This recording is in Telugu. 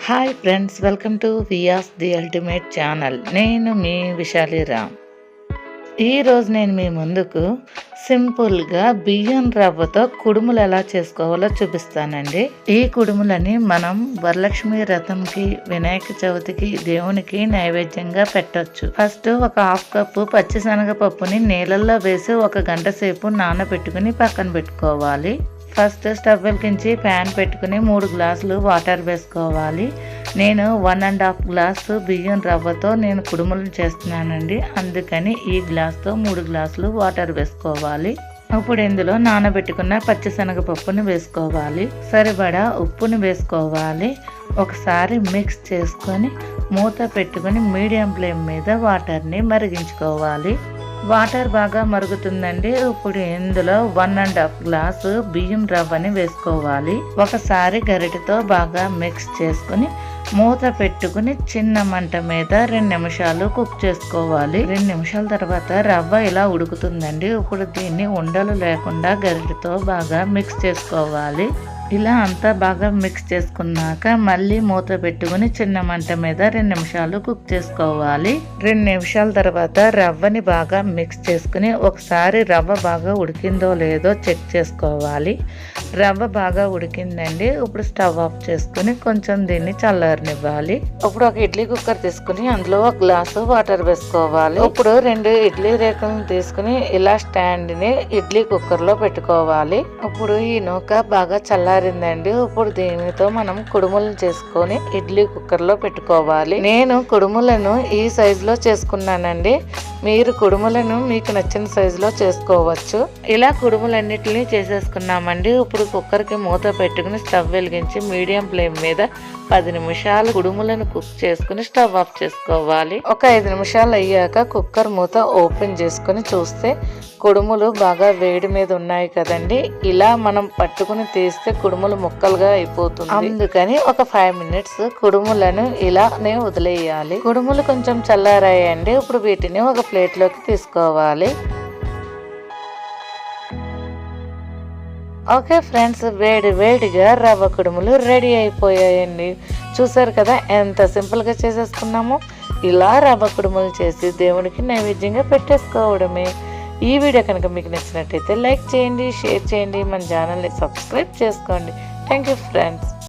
Hi friends, welcome to Vyas the ultimate channel. నేను మీ విశాలి రామ్. ఈరోజు నేను మీ ముందుకు సింపుల్గా బియ్యం రవ్వతో కుడుములు ఎలా చేసుకోవాలో చూపిస్తానండి. ఈ కుడుములని మనం వరలక్ష్మి వ్రతంకి, వినాయక చవితికి, దేవునికి నైవేద్యంగా పెట్టొచ్చు. ఫస్ట్ ఒక హాఫ్ కప్పు పచ్చిశనగపప్పుని నీళ్ళల్లో వేసి 1 గంట సేపు నానబెట్టుకుని పక్కన పెట్టుకోవాలి. ఫస్ట్ స్టవ్ వెలిగించి ప్యాన్ పెట్టుకుని 3 గ్లాసులు వాటర్ వేసుకోవాలి. నేను 1.5 గ్లాసు బియ్యం రవ్వతో నేను కుడుములు చేస్తున్నానండి, అందుకని ఈ గ్లాస్తో 3 గ్లాసులు వాటర్ వేసుకోవాలి. ఇప్పుడు ఇందులో నానబెట్టుకున్న పచ్చిశనగపప్పుని వేసుకోవాలి. సరిపడా ఉప్పుని వేసుకోవాలి. ఒకసారి మిక్స్ చేసుకొని మూత పెట్టుకుని మీడియం ఫ్లేమ్ మీద వాటర్ని మరిగించుకోవాలి. వాటర్ బాగా మరుగుతుందండి. ఇప్పుడు ఇందులో 1.5 గ్లాసు బియ్యం రవ్వని వేసుకోవాలి. ఒకసారి గరిటెతో బాగా మిక్స్ చేసుకుని మూత పెట్టుకుని చిన్న మంట మీద 2 నిమిషాలు కుక్ చేసుకోవాలి. 2 నిమిషాల తర్వాత రవ్వ ఇలా ఉడుకుతుందండి. ఇప్పుడు దీన్ని ఉండలు లేకుండా గరిటెతో బాగా మిక్స్ చేసుకోవాలి. ఇలా అంతా బాగా మిక్స్ చేసుకున్నాక మళ్ళీ మూత పెట్టుకుని చిన్న మంట మీద 2 నిమిషాలు కుక్ చేసుకోవాలి. 2 నిమిషాల తర్వాత రవ్వని బాగా మిక్స్ చేసుకుని ఒకసారి రవ్వ బాగా ఉడికిందో లేదో చెక్ చేసుకోవాలి. రవ్వ బాగా ఉడికిందండి. ఇప్పుడు స్టవ్ ఆఫ్ చేసుకుని కొంచెం దీన్ని చల్లారనివ్వాలి. ఇప్పుడు ఒక ఇడ్లీ కుక్కర్ తీసుకుని అందులో 1 గ్లాసు వాటర్ వేసుకోవాలి. ఇప్పుడు 2 ఇడ్లీ రేకులను తీసుకుని ఇలా స్టాండ్ ని ఇడ్లీ కుక్కర్ లో పెట్టుకోవాలి. ఇప్పుడు ఈ నూక బాగా చల్లారిందండి. ఇప్పుడు దీనితో మనం కుడుములను చేసుకొని ఇడ్లీ కుక్కర్ లో పెట్టుకోవాలి. నేను కుడుములను ఈ సైజులో చేసుకున్నానండి. మీరు కుడుములను మీకు నచ్చిన సైజులో చేసుకోవచ్చు. ఇలా కుడుములన్నిటిని చేసేసుకున్నామండి. ఇప్పుడు కుక్కర్కి మూత పెట్టుకుని స్టవ్ వెలిగించి మీడియం ఫ్లేమ్ మీద 10 నిమిషాలు కుడుములను కుక్ చేసుకుని స్టవ్ ఆఫ్ చేసుకోవాలి. ఒక 5 నిమిషాలు అయ్యాక కుక్కర్ మూత ఓపెన్ చేసుకుని చూస్తే కుడుములు బాగా వేడి మీద ఉన్నాయి కదండి. ఇలా మనం పట్టుకుని తీస్తే కుడుములు ముక్కలుగా అయిపోతుంది. అందుకని ఒక 5 మినిట్స్ కుడుములను ఇలానే వదిలేయాలి. కుడుములు కొంచెం చల్లారాయండి. ఇప్పుడు వీటిని ఒక ప్లేట్లోకి తీసుకోవాలి. ఓకే ఫ్రెండ్స్, వేడిగా రవ్వ కుడుములు రెడీ అయిపోయాయండి. చూసారు కదా ఎంత సింపుల్గా చేసేసుకున్నాము. ఇలా రవ్వ కుడుములు చేసి దేవుడికి నైవేద్యంగా పెట్టేసుకోవడమే. ఈ వీడియో కనుక మీకు నచ్చినట్టయితే లైక్ చేయండి, షేర్ చేయండి, మన ఛానల్ని సబ్స్క్రైబ్ చేసుకోండి. Thank you friends.